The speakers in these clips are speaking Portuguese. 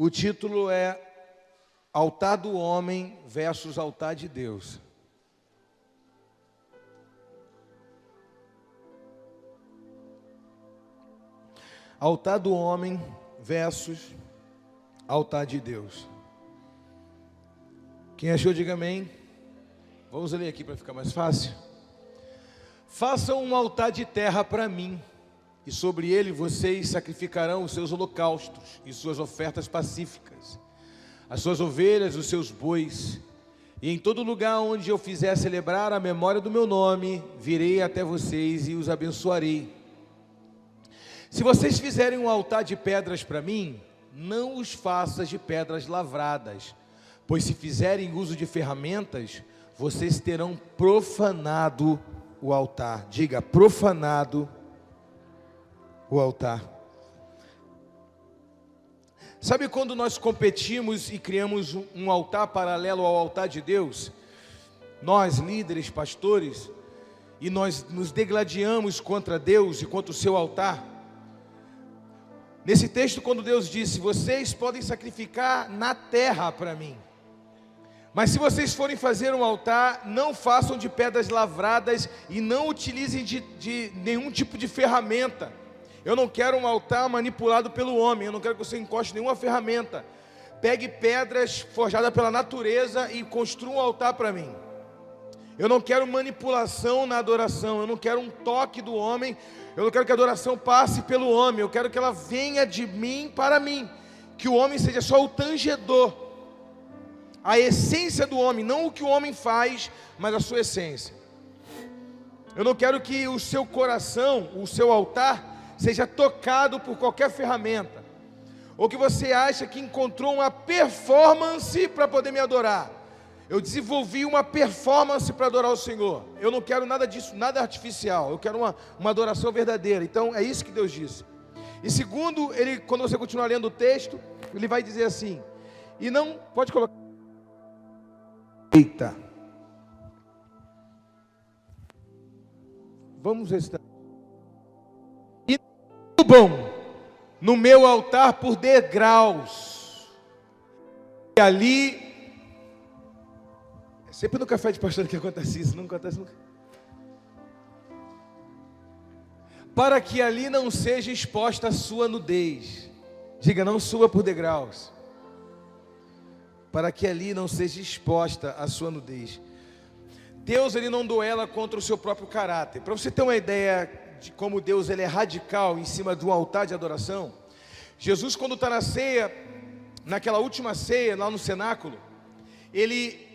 O título é Altar do Homem versus Altar de Deus. Altar do homem versus altar de Deus. Quem achou, diga amém. Vamos ler aqui para ficar mais fácil. Façam um altar de terra para mim, e sobre ele vocês sacrificarão os seus holocaustos e suas ofertas pacíficas, as suas ovelhas, os seus bois, e em todo lugar onde eu fizer celebrar a memória do meu nome, virei até vocês e os abençoarei. Se vocês fizerem um altar de pedras para mim, não os faças de pedras lavradas, pois se fizerem uso de ferramentas, vocês terão profanado o altar. Diga, profanado o altar. Sabe quando nós competimos e criamos um altar paralelo ao altar de Deus? Nós, líderes, pastores, e nós nos degladiamos contra Deus e contra o seu altar. Nesse texto, quando Deus disse, vocês podem sacrificar na terra para mim, mas se vocês forem fazer um altar, não façam de pedras lavradas e não utilizem de nenhum tipo de ferramenta. Eu não quero um altar manipulado pelo homem, eu não quero que você encoste nenhuma ferramenta. Pegue pedras forjadas pela natureza e construa um altar para mim. Eu não quero manipulação na adoração, eu não quero um toque do homem, eu não quero que a adoração passe pelo homem, eu quero que ela venha de mim para mim, que o homem seja só o tangedor, a essência do homem, não o que o homem faz, mas a sua essência. Eu não quero que o seu coração, o seu altar, seja tocado por qualquer ferramenta, ou que você acha que encontrou uma performance para poder me adorar. Eu desenvolvi uma performance para adorar o Senhor. Eu não quero nada disso, nada artificial. Eu quero uma adoração verdadeira. Então é isso que Deus disse. E segundo, quando você continuar lendo o texto, ele vai dizer assim, e não, pode colocar. Eita. Vamos recitar. E subam no meu altar por degraus. E ali... Sempre no café de pastor que acontece isso, não acontece nunca. Para que ali não seja exposta a sua nudez. Diga, não suba por degraus. Para que ali não seja exposta a sua nudez. Deus, ele não duela contra o seu próprio caráter. Para você ter uma ideia de como Deus ele é radical em cima de um altar de adoração, Jesus, quando está na ceia, naquela última ceia, lá no cenáculo, ele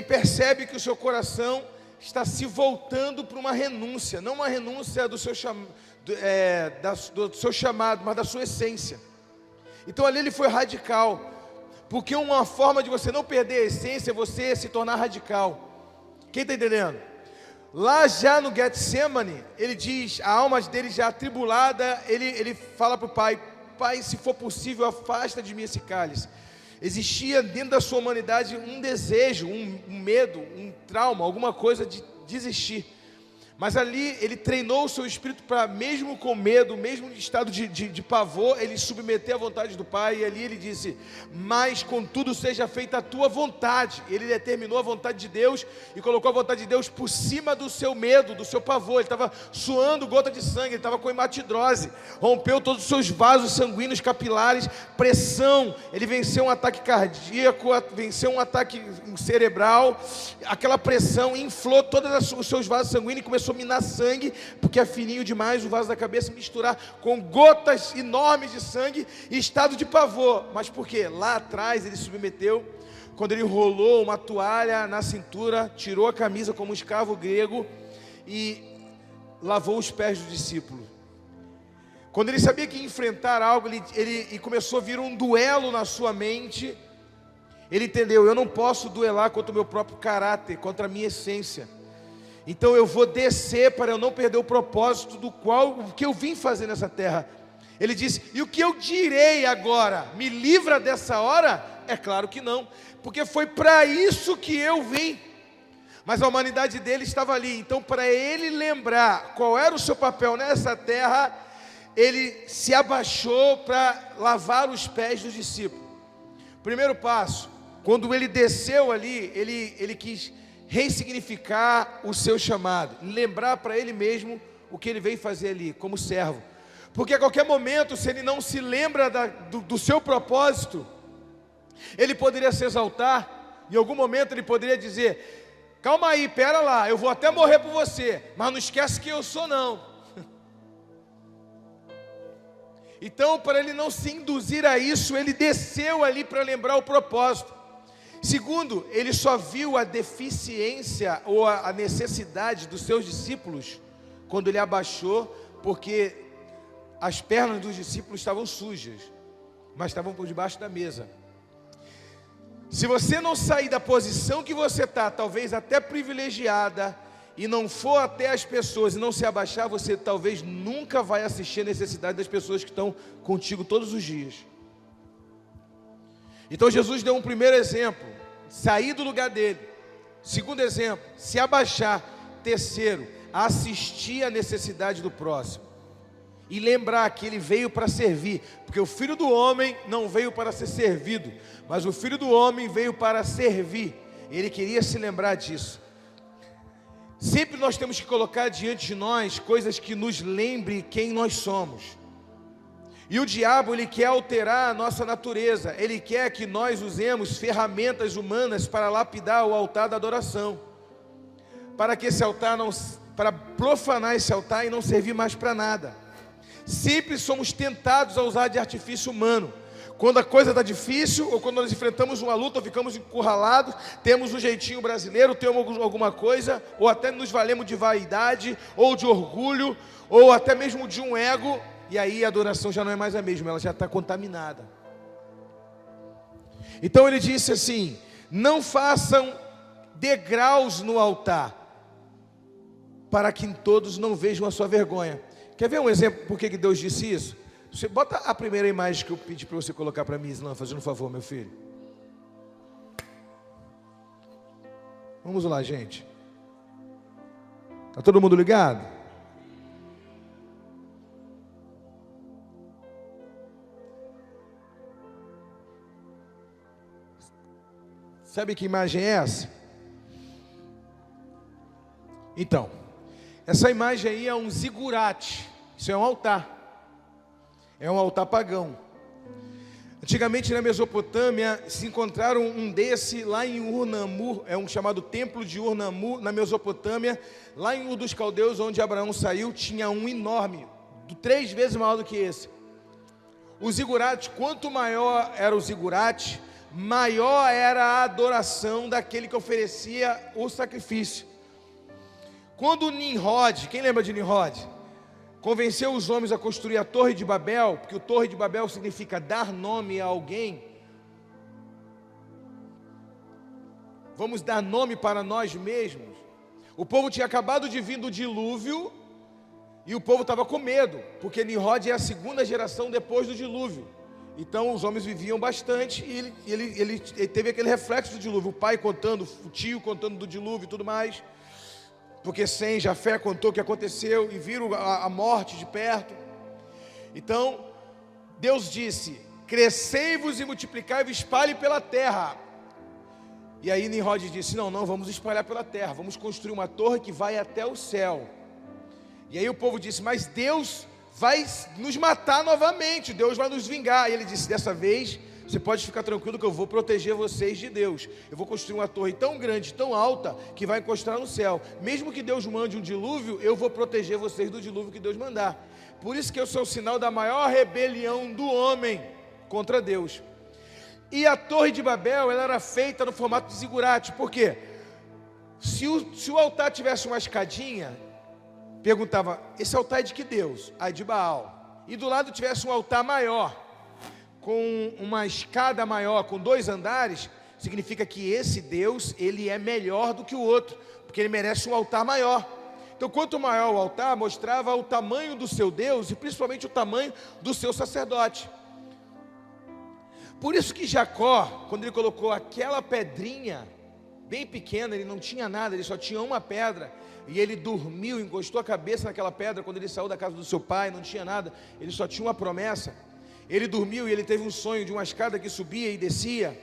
percebe que o seu coração está se voltando para uma renúncia, não uma renúncia do seu chamado, mas da sua essência. Então ali ele foi radical, porque uma forma de você não perder a essência é você se tornar radical. Quem está entendendo? Lá já no Getsemane, ele diz, a alma dele já atribulada, ele fala para o pai, pai, se for possível, afasta de mim esse cálice. Existia dentro da sua humanidade um desejo, um medo, um trauma, alguma coisa de desistir. Mas ali ele treinou o seu espírito para, mesmo com medo, mesmo em estado de pavor, ele submeter à vontade do Pai. E ali ele disse, mas contudo seja feita a tua vontade. Ele determinou a vontade de Deus e colocou a vontade de Deus por cima do seu medo, do seu pavor. Ele estava suando gota de sangue, ele estava com hematidrose, rompeu todos os seus vasos sanguíneos capilares, pressão, ele venceu um ataque cardíaco, venceu um ataque cerebral, aquela pressão inflou todos os seus vasos sanguíneos e começou a minar sangue, porque é fininho demais o vaso da cabeça, misturar com gotas enormes de sangue e estado de pavor. Mas por quê? Lá atrás ele submeteu, quando ele enrolou uma toalha na cintura, tirou a camisa como um escravo grego e lavou os pés do discípulo. Quando ele sabia que ia enfrentar algo, ele começou a vir um duelo na sua mente. Ele entendeu, eu não posso duelar contra o meu próprio caráter, contra a minha essência. Então eu vou descer para eu não perder o propósito o que eu vim fazer nessa terra. Ele disse, e o que eu direi agora? Me livra dessa hora? É claro que não, porque foi para isso que eu vim. Mas a humanidade dele estava ali, então para ele lembrar qual era o seu papel nessa terra, ele se abaixou para lavar os pés dos discípulos. Primeiro passo, quando ele desceu ali, ele quis ressignificar o seu chamado, lembrar para ele mesmo o que ele veio fazer ali, como servo. Porque a qualquer momento, se ele não se lembra do seu propósito, ele poderia se exaltar. Em algum momento ele poderia dizer: calma aí, pera lá, eu vou até morrer por você, mas não esquece quem eu sou não. Então, para ele não se induzir a isso, ele desceu ali para lembrar o propósito. Segundo, ele só viu a deficiência ou a necessidade dos seus discípulos quando ele abaixou, porque as pernas dos discípulos estavam sujas, mas estavam por debaixo da mesa. Se você não sair da posição que você está, talvez até privilegiada, e não for até as pessoas e não se abaixar, você talvez nunca vai assistir a necessidade das pessoas que estão contigo todos os dias. Então Jesus deu um primeiro exemplo, sair do lugar dele. Segundo exemplo, se abaixar. Terceiro, assistir a necessidade do próximo. E lembrar que ele veio para servir, porque o Filho do Homem não veio para ser servido, mas o Filho do Homem veio para servir. Ele queria se lembrar disso. Sempre nós temos que colocar diante de nós coisas que nos lembrem quem nós somos. E o diabo, ele quer alterar a nossa natureza. Ele quer que nós usemos ferramentas humanas para lapidar o altar da adoração, para que esse altar não, para profanar esse altar e não servir mais para nada. Sempre somos tentados a usar de artifício humano. Quando a coisa está difícil, ou quando nós enfrentamos uma luta, ou ficamos encurralados, temos um jeitinho brasileiro, temos alguma coisa, ou até nos valemos de vaidade, ou de orgulho, ou até mesmo de um ego, e aí a adoração já não é mais a mesma, ela já está contaminada. Então ele disse assim: não façam degraus no altar, para que todos não vejam a sua vergonha. Quer ver um exemplo por que Deus disse isso? Você bota a primeira imagem que eu pedi para você colocar para mim, Islam, fazendo um favor, meu filho. Vamos lá, gente. Está todo mundo ligado? Sabe que imagem é essa? Então, essa imagem aí é um zigurate. Isso é um altar. É um altar pagão. Antigamente na Mesopotâmia se encontraram um desse lá em Ur-Nammu, é um chamado Templo de Ur-Nammu, na Mesopotâmia. Lá em Ur dos Caldeus, onde Abraão saiu, tinha um enorme, 3 vezes maior do que esse. O zigurate, quanto maior era o zigurate, maior era a adoração daquele que oferecia o sacrifício. Quando Nimrod, quem lembra de Nimrod? Convenceu os homens a construir a Torre de Babel, porque o Torre de Babel significa dar nome a alguém. Vamos dar nome para nós mesmos. O povo tinha acabado de vir do dilúvio, e o povo estava com medo, porque Nimrod é a segunda geração depois do dilúvio. Então os homens viviam bastante, e ele teve aquele reflexo do dilúvio, o pai contando, o tio contando do dilúvio e tudo mais. Porque Sem, Jafé contou o que aconteceu e viram a morte de perto. Então, Deus disse: crescei-vos e multiplicai-vos, espalhe pela terra. E aí Nimrod disse: não, vamos espalhar pela terra, vamos construir uma torre que vai até o céu. E aí o povo disse: mas Deus vai nos matar novamente, Deus vai nos vingar. E ele disse: dessa vez você pode ficar tranquilo que eu vou proteger vocês de Deus. Eu vou construir uma torre tão grande, tão alta, que vai encostar no céu. Mesmo que Deus mande um dilúvio, eu vou proteger vocês do dilúvio que Deus mandar. Por isso que eu sou o sinal da maior rebelião do homem contra Deus. E a Torre de Babel, ela era feita no formato de zigurate. Por quê? Se o altar tivesse uma escadinha, perguntava: esse altar é de que Deus? Ah, de Baal. E do lado tivesse um altar maior, com uma escada maior, com 2 andares, significa que esse Deus, ele é melhor do que o outro, porque ele merece um altar maior. Então, quanto maior o altar, mostrava o tamanho do seu Deus, e principalmente o tamanho do seu sacerdote. Por isso que Jacó, quando ele colocou aquela pedrinha bem pequeno, ele não tinha nada, ele só tinha uma pedra, e ele dormiu, encostou a cabeça naquela pedra. Quando ele saiu da casa do seu pai, não tinha nada, ele só tinha uma promessa. Ele dormiu e ele teve um sonho de uma escada que subia e descia.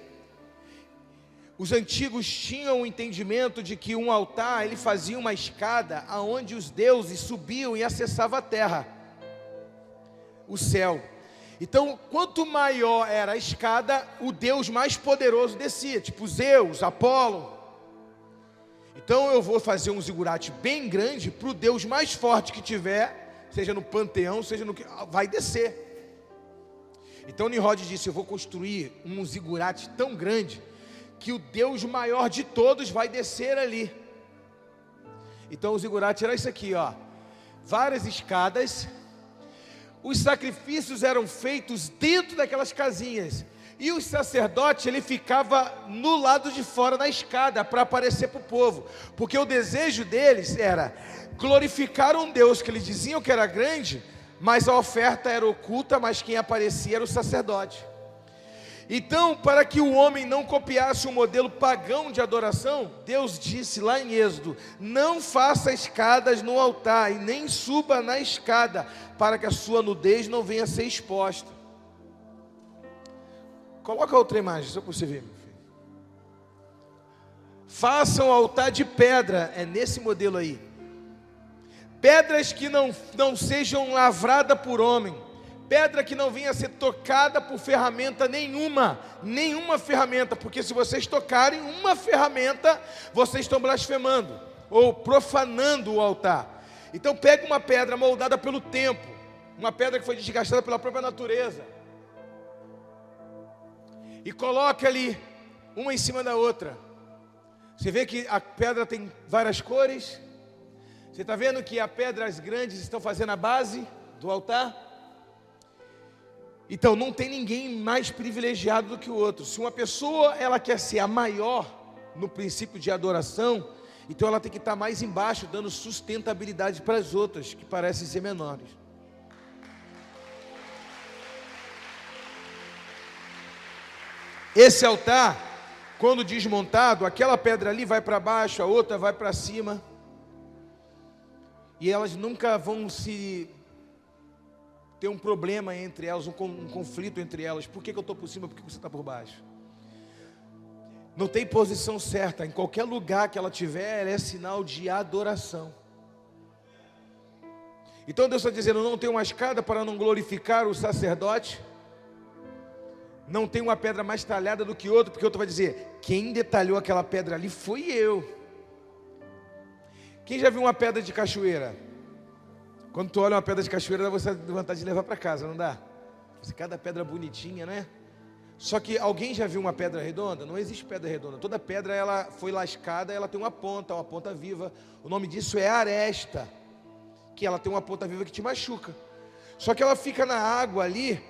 Os antigos tinham o entendimento de que um altar, ele fazia uma escada aonde os deuses subiam e acessavam a terra, o céu. Então, quanto maior era a escada, o deus mais poderoso descia, tipo Zeus, Apolo. Então eu vou fazer um zigurate bem grande para o deus mais forte que tiver, seja no panteão, seja no que, vai descer. Então Nimrod disse: eu vou construir um zigurate tão grande que o Deus maior de todos vai descer ali. Então o zigurate era isso aqui, ó, várias escadas. Os sacrifícios eram feitos dentro daquelas casinhas, e o sacerdote, ele ficava no lado de fora da escada para aparecer para o povo, porque o desejo deles era glorificar um Deus que eles diziam que era grande, mas a oferta era oculta, mas quem aparecia era o sacerdote. Então, para que o homem não copiasse o modelo pagão de adoração, Deus disse lá em Êxodo: não faça escadas no altar e nem suba na escada, para que a sua nudez não venha a ser exposta. Coloca outra imagem, só para você ver, meu filho. Faça um altar de pedra, é nesse modelo aí. Pedras que não sejam lavradas por homem, pedra que não venha a ser tocada por ferramenta nenhuma ferramenta, porque se vocês tocarem uma ferramenta, vocês estão blasfemando, ou profanando o altar. Então pega uma pedra moldada pelo tempo, uma pedra que foi desgastada pela própria natureza, e coloca ali, uma em cima da outra. Você vê que a pedra tem várias cores. Você está vendo que as pedras grandes estão fazendo a base do altar? Então não tem ninguém mais privilegiado do que o outro. Se uma pessoa ela quer ser a maior no princípio de adoração, então ela tem que estar mais embaixo, dando sustentabilidade para as outras que parecem ser menores. Esse altar, quando desmontado, aquela pedra ali vai para baixo, a outra vai para cima, e elas nunca vão se ter um problema entre elas, um conflito entre elas. Por que eu estou por cima, por que você está por baixo? Não tem posição certa. Em qualquer lugar que ela tiver, ela é sinal de adoração. Então Deus está dizendo: não tem uma escada para não glorificar o sacerdote, não tem uma pedra mais talhada do que outra, porque outro vai dizer: quem detalhou aquela pedra ali foi eu. Quem já viu uma pedra de cachoeira? Quando tu olha uma pedra de cachoeira, dá você vontade de levar para casa, não dá? Cada pedra bonitinha, né? Só que alguém já viu uma pedra redonda? Não existe pedra redonda. Toda pedra ela foi lascada, ela tem uma ponta viva. O nome disso é aresta, que ela tem uma ponta viva que te machuca. Só que ela fica na água ali,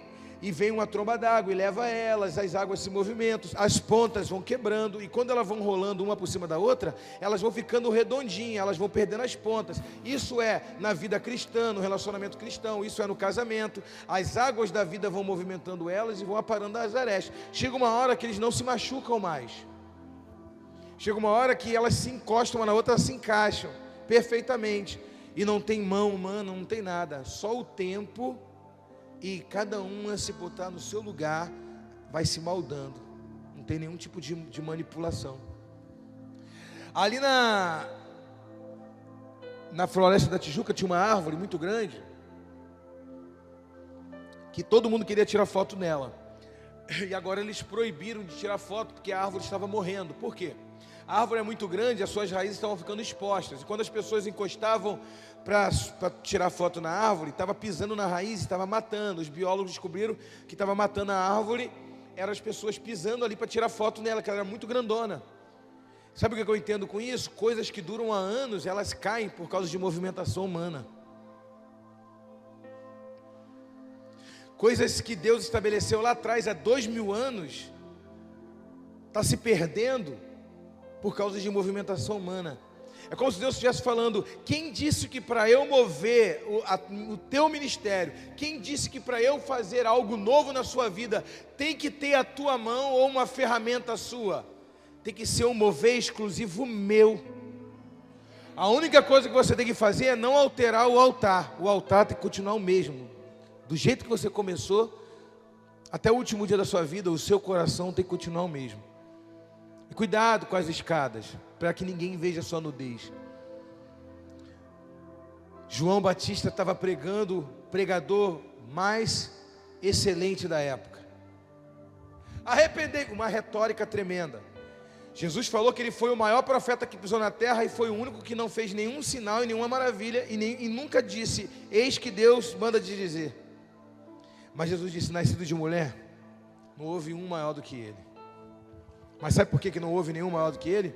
e vem uma tromba d'água e leva elas, as águas se movimentam, as pontas vão quebrando, e quando elas vão rolando uma por cima da outra, elas vão ficando redondinhas, elas vão perdendo as pontas. Isso é na vida cristã, no relacionamento cristão, isso é no casamento. As águas da vida vão movimentando elas e vão aparando as arestas. Chega uma hora que eles não se machucam mais. Chega uma hora que elas se encostam uma na outra, elas se encaixam perfeitamente, e não tem mão humana, não tem nada, só o tempo. E cada uma, se botar no seu lugar, vai se moldando. Não tem nenhum tipo de manipulação. Ali na Floresta da Tijuca tinha uma árvore muito grande, que todo mundo queria tirar foto nela. E agora eles proibiram de tirar foto, porque a árvore estava morrendo. Por quê? A árvore é muito grande, as suas raízes estavam ficando expostas. E quando as pessoas encostavam para tirar foto na árvore, estava pisando na raiz, estava matando. Os biólogos descobriram que estava matando a árvore, eram as pessoas pisando ali para tirar foto nela, que ela era muito grandona. Sabe o que eu entendo com isso? Coisas que duram há anos, elas caem por causa de movimentação humana. Coisas que Deus estabeleceu lá atrás, há 2000 anos, está se perdendo por causa de movimentação humana. É como se Deus estivesse falando: quem disse que para eu mover o teu ministério, quem disse que para eu fazer algo novo na sua vida, tem que ter a tua mão ou uma ferramenta sua? tem que ser um mover exclusivo meu. A única coisa que você tem que fazer é não alterar o altar. O altar tem que continuar o mesmo. Do jeito que você começou, até o último dia da sua vida, o seu coração tem que continuar o mesmo. E cuidado com as escadas, para que ninguém veja a sua nudez. João Batista estava pregando, o pregador mais excelente da época. Uma retórica tremenda. Jesus falou que ele foi o maior profeta que pisou na terra e foi o único que não fez nenhum sinal e nenhuma maravilha e nunca disse, eis que Deus manda te dizer. Mas Jesus disse, nascido de mulher, não houve um maior do que ele. Mas sabe por que não houve nenhum maior do que ele?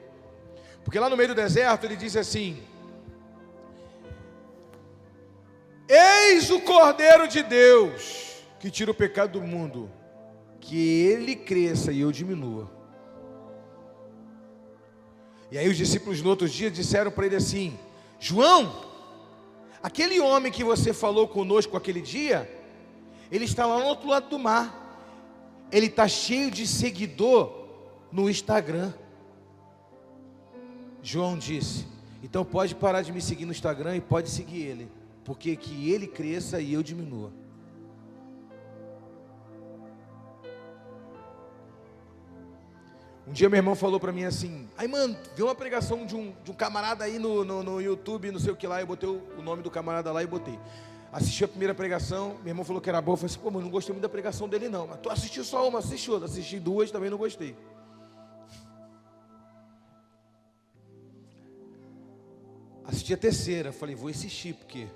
Porque lá no meio do deserto ele disse assim, eis o Cordeiro de Deus, que tira o pecado do mundo, que ele cresça e eu diminua. E aí os discípulos no outro dia disseram para ele assim, João, aquele homem que você falou conosco aquele dia, ele está lá no outro lado do mar, ele está cheio de seguidor no Instagram. João disse, então pode parar de me seguir no Instagram e pode seguir ele, porque que ele cresça e eu diminua. Um dia meu irmão falou para mim assim, aí mano, viu uma pregação de um camarada aí no YouTube, não sei o que lá, eu botei o nome do camarada lá e botei. Assisti a primeira pregação, meu irmão falou que era boa, eu falei assim, pô, mas não gostei muito da pregação dele não, mas tu assistiu só uma, assisti duas, também não gostei. Assisti a terceira, falei, vou assistir, porque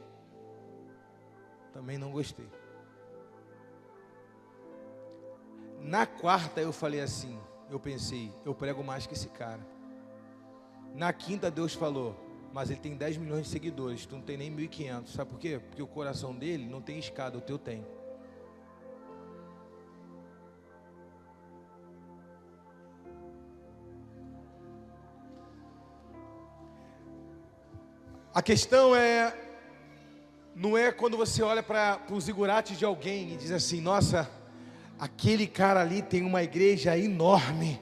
também não gostei. Na quarta eu falei assim, eu pensei, eu prego mais que esse cara. Na quinta Deus falou, mas ele tem 10 milhões de seguidores, tu não tem nem 1.500, sabe por quê? Porque o coração dele não tem escada, o teu tem. A questão não é quando você olha para os zigurates de alguém e diz assim, nossa, aquele cara ali tem uma igreja enorme.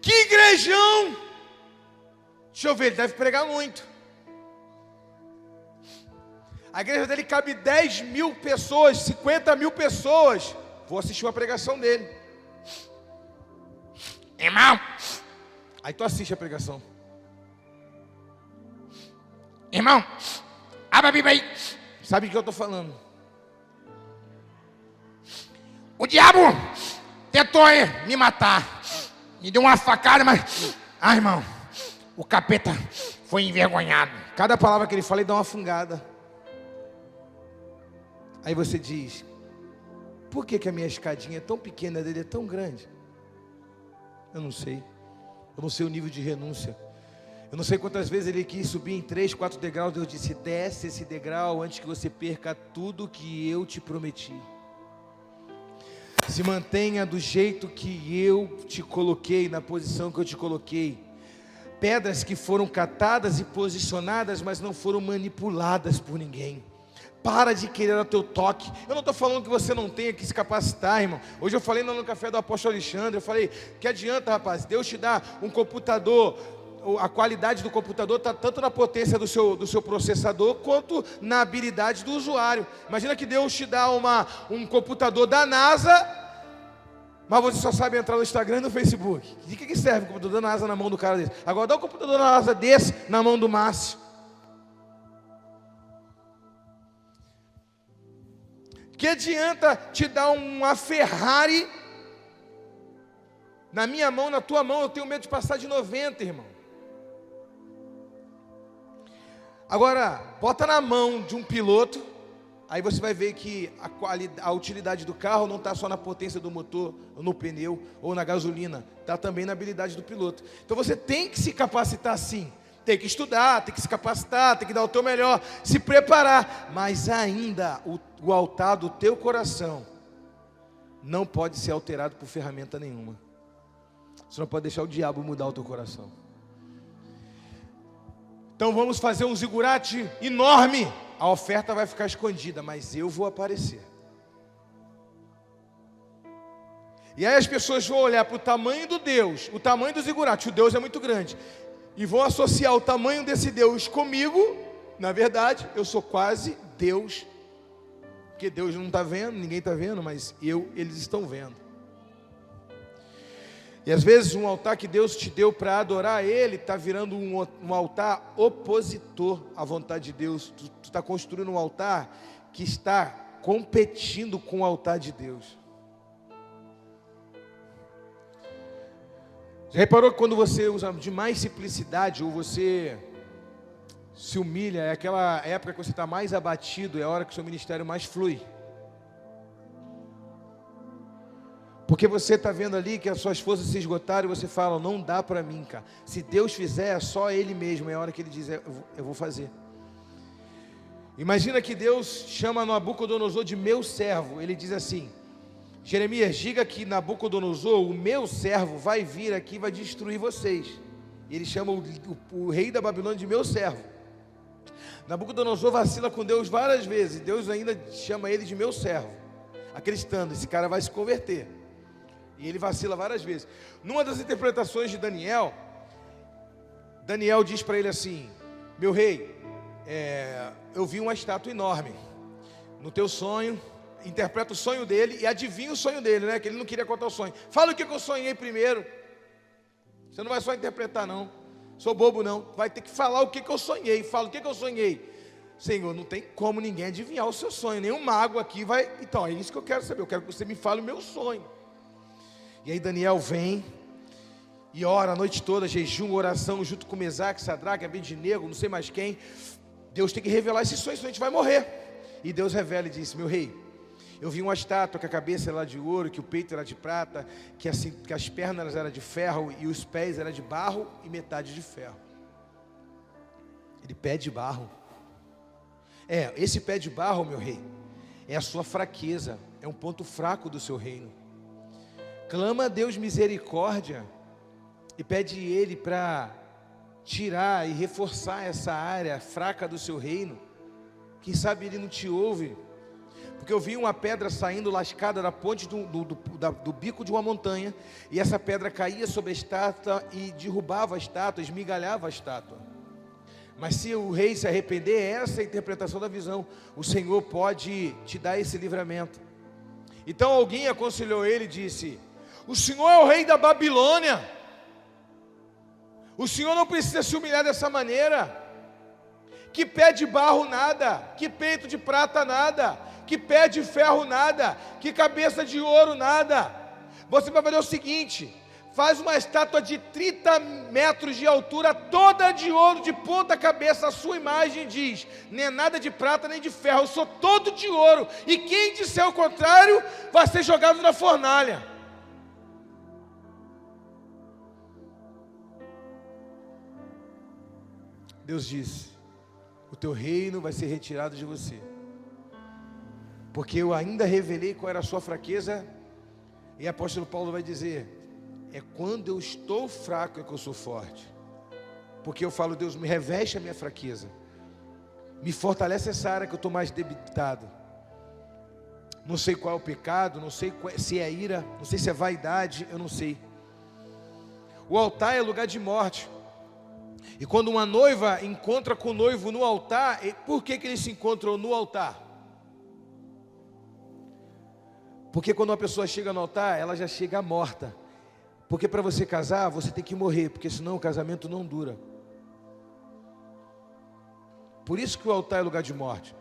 Que igrejão! Deixa eu ver, ele deve pregar muito. A igreja dele cabe 10 mil pessoas, 50 mil pessoas. Vou assistir uma pregação dele. Irmão! Aí tu assiste a pregação. Irmão, abre a Bíblia aí. Sabe o que eu estou falando? O diabo tentou me matar. Me deu uma facada, mas... Ah, irmão, o capeta foi envergonhado. Cada palavra que ele fala, ele dá uma fungada. Aí você diz, por que a minha escadinha é tão pequena, dele é tão grande? Eu não sei. Eu não sei o nível de renúncia. Eu não sei quantas vezes ele quis subir em 3, 4 degraus. Deus disse, desce esse degrau antes que você perca tudo que eu te prometi. Se mantenha do jeito que eu te coloquei, na posição que eu te coloquei. Pedras que foram catadas e posicionadas, mas não foram manipuladas por ninguém. Para de querer o teu toque. Eu não estou falando que você não tenha que se capacitar, irmão. Hoje eu falei no café do apóstolo Alexandre, eu falei, que adianta, rapaz, Deus te dá um computador, a qualidade do computador está tanto na potência do seu processador, quanto na habilidade do usuário. Imagina que Deus te dá um computador da NASA, mas você só sabe entrar no Instagram e no Facebook. De que serve o computador da NASA na mão do cara desse? Agora dá um computador da NASA desse na mão do Márcio. Que adianta te dar uma Ferrari na minha mão, na tua mão? Eu tenho medo de passar de 90, irmão. Agora, bota na mão de um piloto, aí você vai ver que a utilidade do carro não está só na potência do motor, ou no pneu, ou na gasolina, está também na habilidade do piloto. Então você tem que se capacitar sim, tem que estudar, tem que se capacitar, tem que dar o teu melhor, se preparar, mas ainda o altar do teu coração não pode ser alterado por ferramenta nenhuma. Você não pode deixar o diabo mudar o teu coração. Então vamos fazer um zigurate enorme. A oferta vai ficar escondida, mas eu vou aparecer. E aí as pessoas vão olhar para o tamanho do Deus, o tamanho do zigurate, o Deus é muito grande, e vão associar o tamanho desse Deus comigo. Na verdade, eu sou quase Deus, porque Deus não está vendo, ninguém está vendo, mas eles estão vendo. E às vezes um altar que Deus te deu para adorar Ele, está virando um altar opositor à vontade de Deus. Tu está construindo um altar que está competindo com o altar de Deus. Já reparou que quando você usa de mais simplicidade, ou você se humilha, é aquela época que você está mais abatido, é a hora que o seu ministério mais flui? Porque você está vendo ali que as suas forças se esgotaram e você fala, não dá para mim, cara. Se Deus fizer, é só Ele mesmo. É a hora que Ele diz, eu vou fazer. Imagina que Deus chama Nabucodonosor de meu servo. Ele diz assim, Jeremias, diga que Nabucodonosor, o meu servo, vai vir aqui e vai destruir vocês. E ele chama o rei da Babilônia de meu servo. Nabucodonosor vacila com Deus várias vezes. Deus ainda chama ele de meu servo, acreditando, esse cara vai se converter. E ele vacila várias vezes. Numa das interpretações de Daniel, Daniel diz para ele assim, meu rei, eu vi uma estátua enorme no teu sonho. Interpreta o sonho dele e adivinha o sonho dele, né? Que ele não queria contar o sonho. Fala o que eu sonhei primeiro. Você não vai só interpretar, não. Sou bobo, não. Vai ter que falar o que eu sonhei. Fala o que eu sonhei. Senhor, não tem como ninguém adivinhar o seu sonho. Nenhum mago aqui vai. Então, é isso que eu quero saber. Eu quero que você me fale o meu sonho. E aí Daniel vem e ora a noite toda, jejum, oração, junto com Mesaque, Sadraque, Abednego, não sei mais quem. Deus tem que revelar esse sonho, senão a gente vai morrer. E Deus revela e diz, meu rei, eu vi uma estátua que a cabeça era de ouro, que o peito era de prata, que as pernas eram de ferro e os pés eram de barro e metade de ferro. Ele pé de barro. Esse pé de barro, meu rei, é a sua fraqueza, é um ponto fraco do seu reino. Clama a Deus misericórdia e pede Ele para tirar e reforçar essa área fraca do seu reino. Quem sabe Ele não te ouve. Porque eu vi uma pedra saindo lascada da ponte do bico de uma montanha, e essa pedra caía sobre a estátua e derrubava a estátua, esmigalhava a estátua. Mas se o rei se arrepender, essa é a interpretação da visão. O Senhor pode te dar esse livramento. Então alguém aconselhou ele e disse, o Senhor é o rei da Babilônia, o Senhor não precisa se humilhar dessa maneira. Que pé de barro nada, que peito de prata nada, que pé de ferro nada, que cabeça de ouro nada. Você vai fazer o seguinte, faz uma estátua de 30 metros de altura, toda de ouro, de ponta cabeça, a sua imagem diz, nem é nada de prata nem de ferro, eu sou todo de ouro, e quem disser o contrário, vai ser jogado na fornalha. Deus disse, o teu reino vai ser retirado de você, porque eu ainda revelei qual era a sua fraqueza. E o apóstolo Paulo vai dizer, é quando eu estou fraco é que eu sou forte. Porque eu falo, Deus, me reveste a minha fraqueza, me fortalece essa área que eu estou mais debilitado. Não sei qual é o pecado, não sei se é ira, não sei se é vaidade, eu não sei. O altar é lugar de morte. E quando uma noiva encontra com o noivo no altar, por que eles se encontram no altar? Porque quando uma pessoa chega no altar, ela já chega morta. Porque para você casar, você tem que morrer, porque senão o casamento não dura. Por isso que o altar é lugar de morte.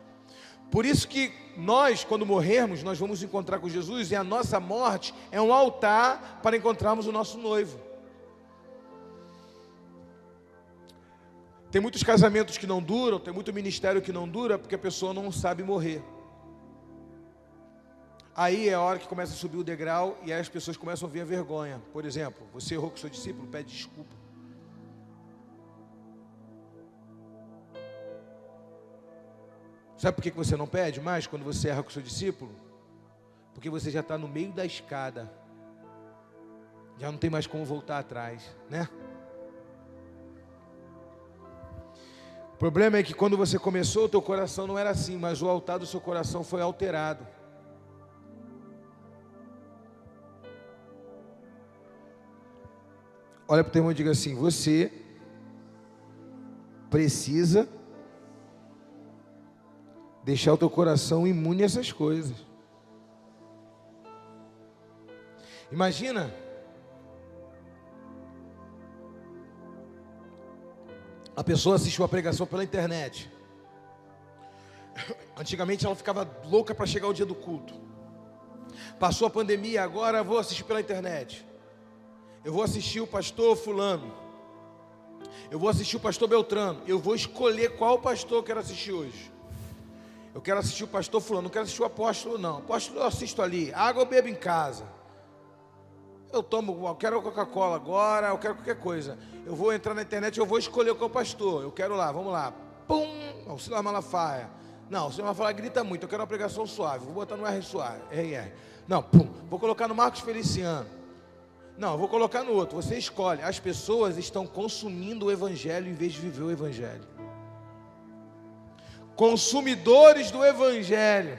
Por isso que nós, quando morrermos, nós vamos encontrar com Jesus, e a nossa morte é um altar para encontrarmos o nosso noivo. Tem muitos casamentos que não duram, tem muito ministério que não dura, porque a pessoa não sabe morrer. Aí é a hora que começa a subir o degrau, e aí as pessoas começam a ver a vergonha. Por exemplo, você errou com o seu discípulo, pede desculpa. Sabe por que você não pede mais quando você erra com o seu discípulo? Porque você já está no meio da escada, já não tem mais como voltar atrás, né? O problema é que quando você começou, o teu coração não era assim, mas o altar do seu coração foi alterado. Olha para o teu irmão e diga assim: você precisa deixar o teu coração imune a essas coisas. Imagina a pessoa assistiu a pregação pela internet. Antigamente ela ficava louca para chegar o dia do culto. Passou a pandemia, agora eu vou assistir pela internet. Eu vou assistir o pastor fulano. Eu vou assistir o pastor Beltrano. Eu vou escolher qual pastor eu quero assistir hoje. Eu quero assistir o pastor fulano, não quero assistir o apóstolo não. Apóstolo eu assisto ali, água eu bebo em casa. Eu quero Coca-Cola agora, eu quero qualquer coisa. Eu vou entrar na internet, eu vou escolher qual pastor. Eu quero lá, vamos lá. Pum, o Silas Malafaia. Não, o Silas Malafaia grita muito, eu quero uma pregação suave. Vou botar no R suave, RR. Não, pum, vou colocar no Marcos Feliciano. Não, eu vou colocar no outro. Você escolhe. As pessoas estão consumindo o evangelho em vez de viver o evangelho. Consumidores do evangelho.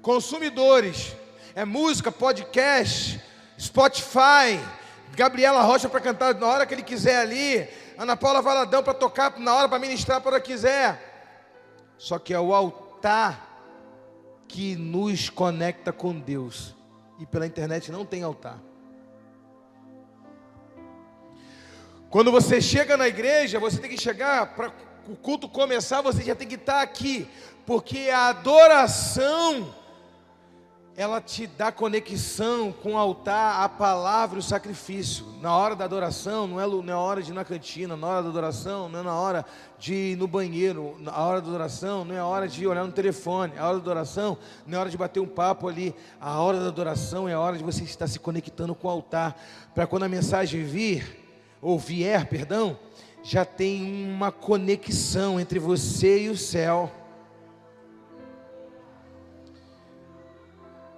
Consumidores. É música, podcast, Spotify, Gabriela Rocha para cantar na hora que ele quiser ali, Ana Paula Valadão para tocar na hora, para ministrar para hora que quiser. Só que é o altar que nos conecta com Deus. E pela internet não tem altar. Quando você chega na igreja, você tem que chegar, para o culto começar, você já tem que estar aqui, porque a adoração, ela te dá conexão com o altar, a palavra e o sacrifício. Na hora da adoração, não é hora de ir na cantina, na hora da adoração, não é na hora de ir no banheiro, na hora da adoração, não é a hora de olhar no telefone, a hora da adoração, não é hora de bater um papo ali, a hora da adoração é a hora de você estar se conectando com o altar, para quando a mensagem vier, já tem uma conexão entre você e o céu.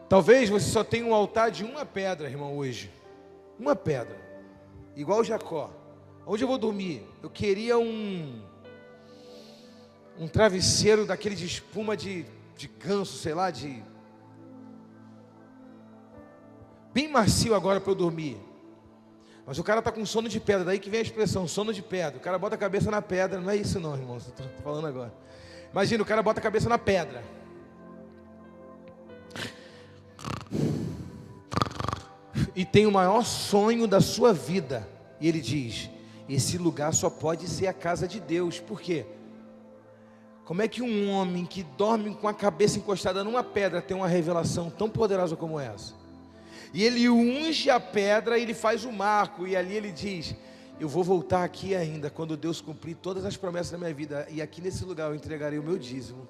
Talvez você só tenha um altar de uma pedra, irmão, hoje. Uma pedra. Igual Jacó. Onde eu vou dormir? Eu queria um travesseiro daquele de espuma de ganso, sei lá, bem macio agora para eu dormir. Mas o cara está com sono de pedra, daí que vem a expressão, sono de pedra. O cara bota a cabeça na pedra, não é isso não, irmão, estou falando agora. Imagina, o cara bota a cabeça na pedra. E tem o maior sonho da sua vida. E ele diz, esse lugar só pode ser a casa de Deus. Por quê? Como é que um homem que dorme com a cabeça encostada numa pedra tem uma revelação tão poderosa como essa? E ele unge a pedra e ele faz o marco. E ali ele diz, eu vou voltar aqui ainda, quando Deus cumprir todas as promessas da minha vida. E aqui nesse lugar eu entregarei o meu dízimo.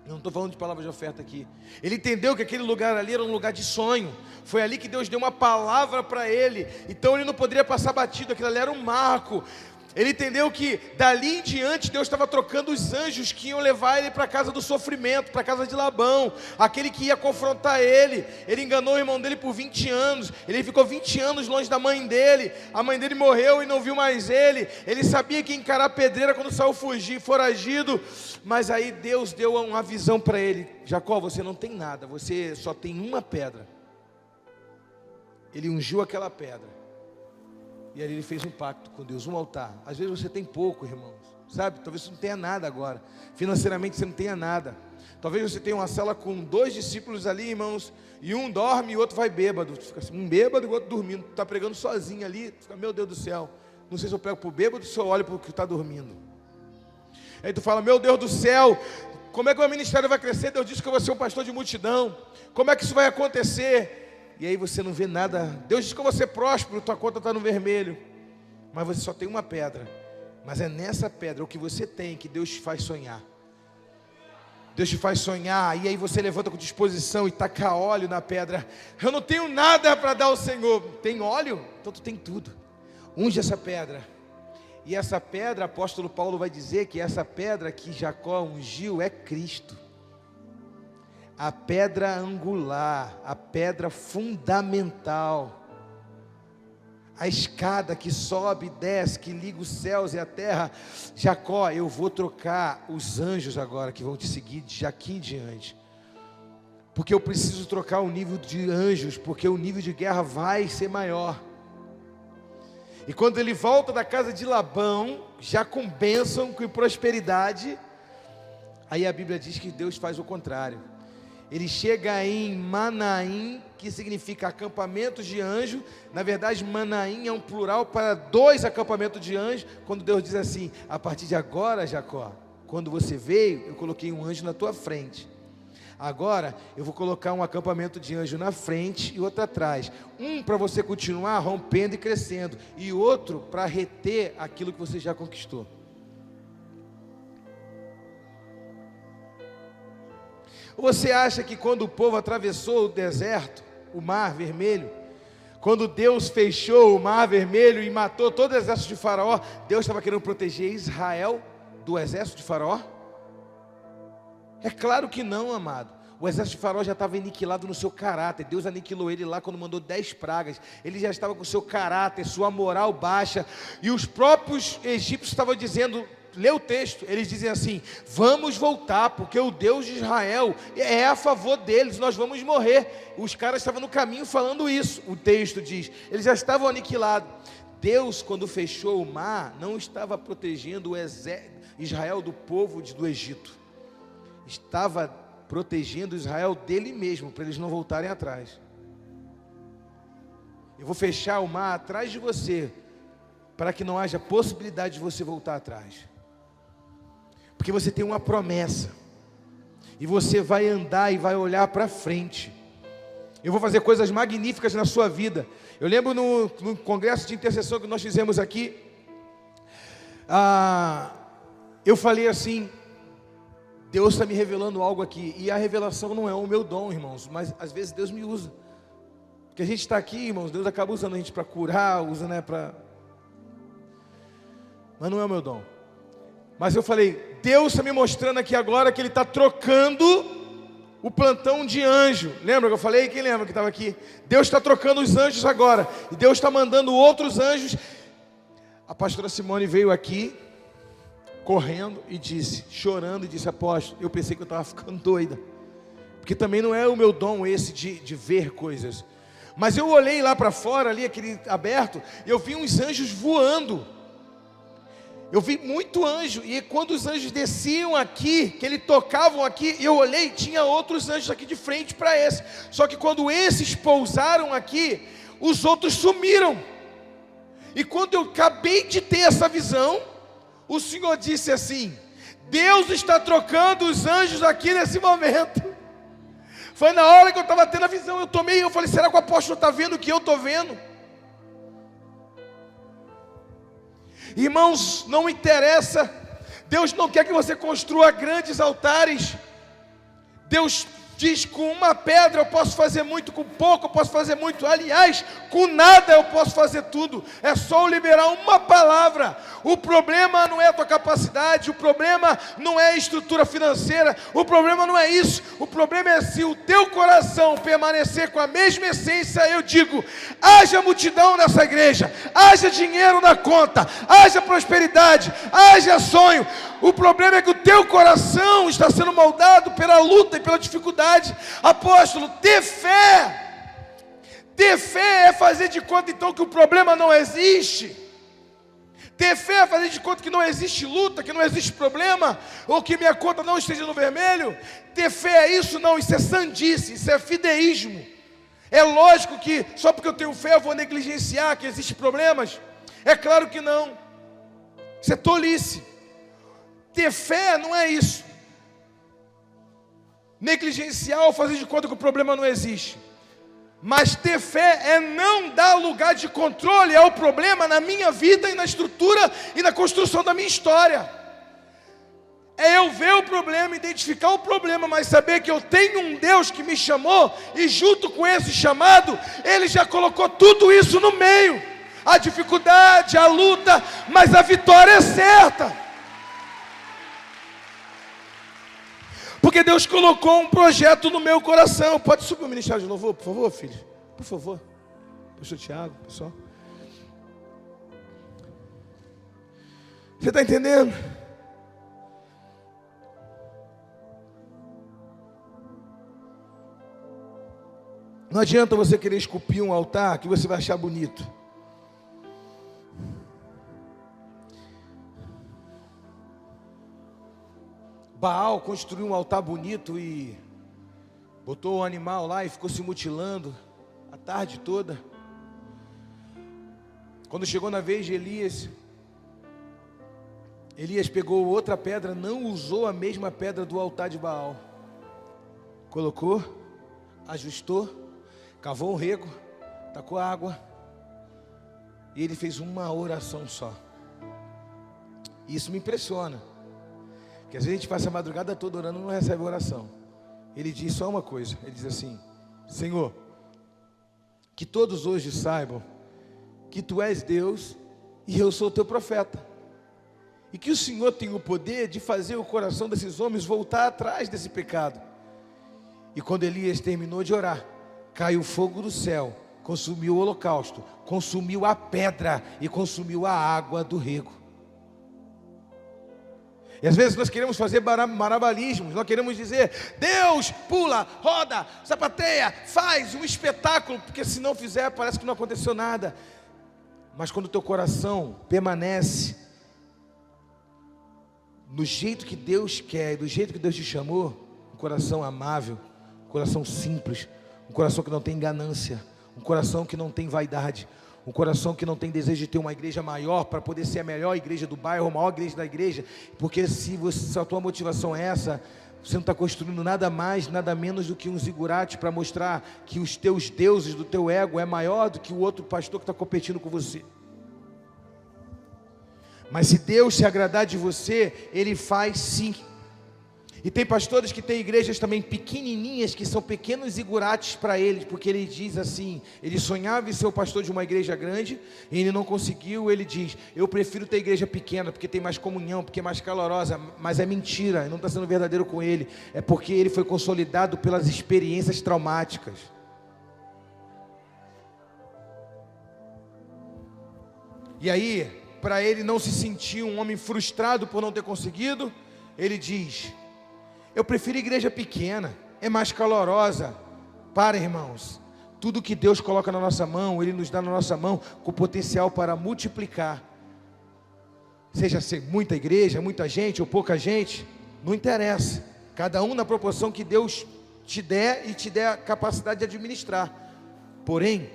Eu não estou falando de palavra de oferta aqui. Ele entendeu que aquele lugar ali era um lugar de sonho. Foi ali que Deus deu uma palavra para ele. Então ele não poderia passar batido. Aquilo ali era um marco. Ele entendeu que dali em diante Deus estava trocando os anjos que iam levar ele para a casa do sofrimento, para a casa de Labão, aquele que ia confrontar ele. Ele enganou o irmão dele por 20 anos, ele ficou 20 anos longe da mãe dele, a mãe dele morreu e não viu mais ele. Ele sabia que ia encarar a pedreira quando saiu foragido, mas aí Deus deu uma visão para ele: Jacó, você não tem nada, você só tem uma pedra. Ele ungiu aquela pedra. E ali ele fez um pacto com Deus, um altar. Às vezes você tem pouco, irmãos, sabe? Talvez você não tenha nada agora. Financeiramente você não tenha nada. Talvez você tenha uma cela com 2 discípulos ali, irmãos, e um dorme e o outro vai bêbado. Fica assim, um bêbado e o outro dormindo. Tu está pregando sozinho ali, fica, meu Deus do céu. Não sei se eu prego para o bêbado ou se eu olho para o que está dormindo. Aí tu fala, meu Deus do céu, como é que o meu ministério vai crescer? Deus disse que eu vou ser um pastor de multidão. Como é que isso vai acontecer? E aí você não vê nada. Deus diz que eu vou ser próspero, tua conta está no vermelho. Mas você só tem uma pedra. Mas é nessa pedra, o que você tem, que Deus te faz sonhar. Deus te faz sonhar. E aí você levanta com disposição e taca óleo na pedra. Eu não tenho nada para dar ao Senhor. Tem óleo? Então tu tem tudo. Unge essa pedra. E essa pedra, apóstolo Paulo vai dizer que essa pedra que Jacó ungiu é Cristo. A pedra angular, a pedra fundamental, a escada que sobe e desce, que liga os céus e a terra. Jacó, eu vou trocar os anjos agora que vão te seguir de aqui em diante, porque eu preciso trocar o nível de anjos, porque o nível de guerra vai ser maior. E quando ele volta da casa de Labão, já com bênção, com prosperidade, aí a Bíblia diz que Deus faz o contrário. Ele chega em Manaim, que significa acampamentos de anjo. Na verdade, Manaim é um plural para 2 acampamentos de anjo. Quando Deus diz assim: a partir de agora, Jacó, quando você veio, eu coloquei um anjo na tua frente. Agora eu vou colocar um acampamento de anjo na frente e outro atrás. Um para você continuar rompendo e crescendo, e outro para reter aquilo que você já conquistou. Você acha que quando o povo atravessou o deserto, o mar vermelho, quando Deus fechou o mar vermelho e matou todo o exército de Faraó, Deus estava querendo proteger Israel do exército de Faraó? É claro que não, amado. O exército de Faraó já estava aniquilado no seu caráter. Deus aniquilou ele lá quando mandou 10 pragas. Ele já estava com seu caráter, sua moral baixa. E os próprios egípcios estavam dizendo, lê o texto, eles dizem assim: vamos voltar, porque o Deus de Israel é a favor deles, nós vamos morrer. Os caras estavam no caminho falando isso. O texto diz, eles já estavam aniquilados. Deus, quando fechou o mar, não estava protegendo o Israel do povo do Egito. Estava protegendo Israel dele mesmo, para eles não voltarem atrás. Eu vou fechar o mar atrás de você, para que não haja possibilidade de você voltar atrás. Porque você tem uma promessa, e você vai andar e vai olhar para frente. Eu vou fazer coisas magníficas na sua vida. Eu lembro no congresso de intercessão que nós fizemos aqui, eu falei assim: Deus está me revelando algo aqui. E a revelação não é o meu dom, irmãos, mas às vezes Deus me usa. Porque a gente está aqui, irmãos, Deus acaba usando a gente para curar, usa, né, mas não é o meu dom. Mas eu falei, Deus está me mostrando aqui agora que Ele está trocando o plantão de anjo. Lembra que eu falei? Quem lembra que estava aqui? Deus está trocando os anjos agora. E Deus está mandando outros anjos. A pastora Simone veio aqui correndo e disse, chorando, e disse: apóstolo, eu pensei que eu estava ficando doida, porque também não é o meu dom esse de ver coisas. Mas eu olhei lá para fora, ali aquele aberto, e eu vi uns anjos voando. Eu vi muito anjo, e quando os anjos desciam aqui, que eles tocavam aqui, eu olhei, tinha outros anjos aqui de frente para esse. Só que quando esses pousaram aqui, os outros sumiram. E quando eu acabei de ter essa visão, o Senhor disse assim: Deus está trocando os anjos aqui nesse momento. Foi na hora que eu estava tendo a visão, eu falei: será que o apóstolo está vendo o que eu estou vendo? Irmãos, não interessa, Deus não quer que você construa grandes altares. Deus diz: com uma pedra eu posso fazer muito, com pouco eu posso fazer muito. Aliás, com nada eu posso fazer tudo. É só eu liberar uma palavra. O problema não é a tua capacidade, o problema não é a estrutura financeira, o problema não é isso. O problema é se o teu coração permanecer com a mesma essência. Eu digo: haja multidão nessa igreja, haja dinheiro na conta, haja prosperidade, haja sonho. O problema é que o teu coração está sendo moldado pela luta e pela dificuldade. Apóstolo, ter fé é fazer de conta então que o problema não existe. Ter fé é fazer de conta que não existe luta, que não existe problema, ou que minha conta não esteja no vermelho. Ter fé é isso? Não, isso é sandice, isso é fideísmo. É lógico que só porque eu tenho fé eu vou negligenciar que existem problemas? É claro que não. Isso é tolice. Ter fé não é isso. Negligenciar ou fazer de conta que o problema não existe. Mas ter fé é não dar lugar de controle ao problema na minha vida e na estrutura e na construção da minha história. É eu ver o problema, identificar o problema, mas saber que eu tenho um Deus que me chamou, e junto com esse chamado, Ele já colocou tudo isso no meio. A dificuldade, a luta, mas a vitória é certa. Porque Deus colocou um projeto no meu coração. Pode subir o ministério de louvor, por favor, filho? Por favor. Pastor Tiago, pessoal. Você está entendendo? Não adianta você querer esculpir um altar que você vai achar bonito. Baal construiu um altar bonito e botou o animal lá e ficou se mutilando a tarde toda. Quando chegou na vez de Elias, Elias pegou outra pedra, não usou a mesma pedra do altar de Baal. Colocou, ajustou, cavou um rego, tacou água, e ele fez uma oração só. Isso me impressiona, porque às vezes a gente passa a madrugada toda orando e não recebe oração. Ele diz só uma coisa, ele diz assim: Senhor, que todos hoje saibam que Tu és Deus e eu sou Teu profeta, e que o Senhor tem o poder de fazer o coração desses homens voltar atrás desse pecado. E quando Elias terminou de orar, caiu fogo do céu, consumiu o holocausto, consumiu a pedra e consumiu a água do rego. E às vezes nós queremos fazer marabalismos, nós queremos dizer: Deus, pula, roda, sapateia, faz um espetáculo, porque se não fizer parece que não aconteceu nada. Mas quando o teu coração permanece no jeito que Deus quer, do jeito que Deus te chamou, um coração amável, um coração simples, um coração que não tem ganância, um coração que não tem vaidade, um coração que não tem desejo de ter uma igreja maior para poder ser a melhor igreja do bairro, a maior igreja da igreja, porque se a tua motivação é essa, você não está construindo nada mais, nada menos do que um zigurate para mostrar que os teus deuses do teu ego é maior do que o outro pastor que está competindo com você. Mas se Deus se agradar de você, Ele faz sim. E tem pastores que têm igrejas também pequenininhas, que são pequenos zigurates para eles, porque ele diz assim, ele sonhava em ser o pastor de uma igreja grande, e ele não conseguiu. Ele diz: eu prefiro ter igreja pequena, porque tem mais comunhão, porque é mais calorosa. Mas é mentira, não está sendo verdadeiro com ele, é porque ele foi consolidado pelas experiências traumáticas. E aí, para ele não se sentir um homem frustrado por não ter conseguido, ele diz: eu prefiro igreja pequena, é mais calorosa. Para, irmãos, tudo que Deus coloca na nossa mão, Ele nos dá na nossa mão com potencial para multiplicar. Seja ser muita igreja, muita gente ou pouca gente, não interessa. Cada um na proporção que Deus te der e te der a capacidade de administrar. Porém,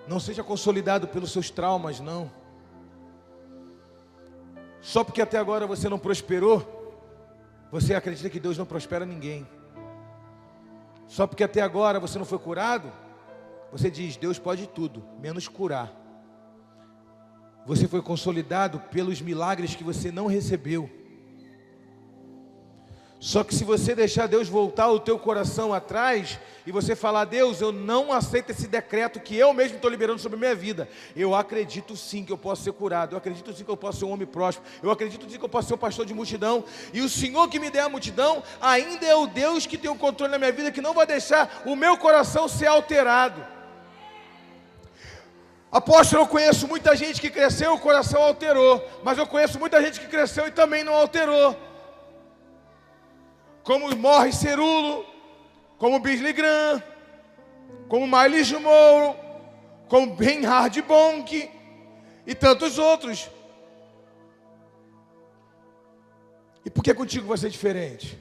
não seja consolidado pelos seus traumas, não. Só porque até agora você não prosperou, você acredita que Deus não prospera ninguém. Só porque até agora você não foi curado, você diz: Deus pode tudo, menos curar. Você foi consolidado pelos milagres que você não recebeu. Só que se você deixar Deus voltar o teu coração atrás, e você falar: Deus, eu não aceito esse decreto que eu mesmo estou liberando sobre a minha vida. Eu acredito sim que eu posso ser curado, eu acredito sim que eu posso ser um homem próspero, eu acredito sim que eu posso ser um pastor de multidão, e o Senhor que me der a multidão, ainda é o Deus que tem o controle na minha vida, que não vai deixar o meu coração ser alterado. Apóstolo, eu conheço muita gente que cresceu, o coração alterou, mas eu conheço muita gente que cresceu e também não alterou. Como Morris Cerulo, como Billy Graham, como Miles Monroe, como Reinhard Bonk e tantos outros. E por que contigo vai ser diferente?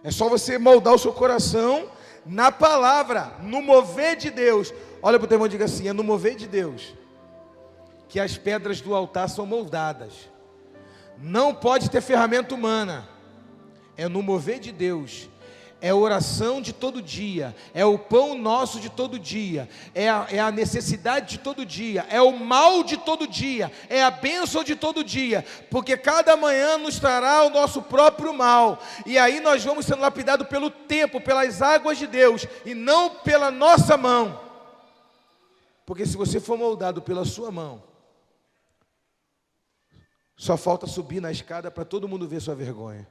É só você moldar o seu coração na palavra, no mover de Deus. Olha para o teu irmão e diga assim: é no mover de Deus que as pedras do altar são moldadas. Não pode ter ferramenta humana. É no mover de Deus, é a oração de todo dia, é o pão nosso de todo dia, é a necessidade de todo dia, é o mal de todo dia, é a bênção de todo dia, porque cada manhã nos trará o nosso próprio mal, e aí nós vamos sendo lapidados pelo tempo, pelas águas de Deus, e não pela nossa mão, porque se você for moldado pela sua mão, só falta subir na escada para todo mundo ver sua vergonha.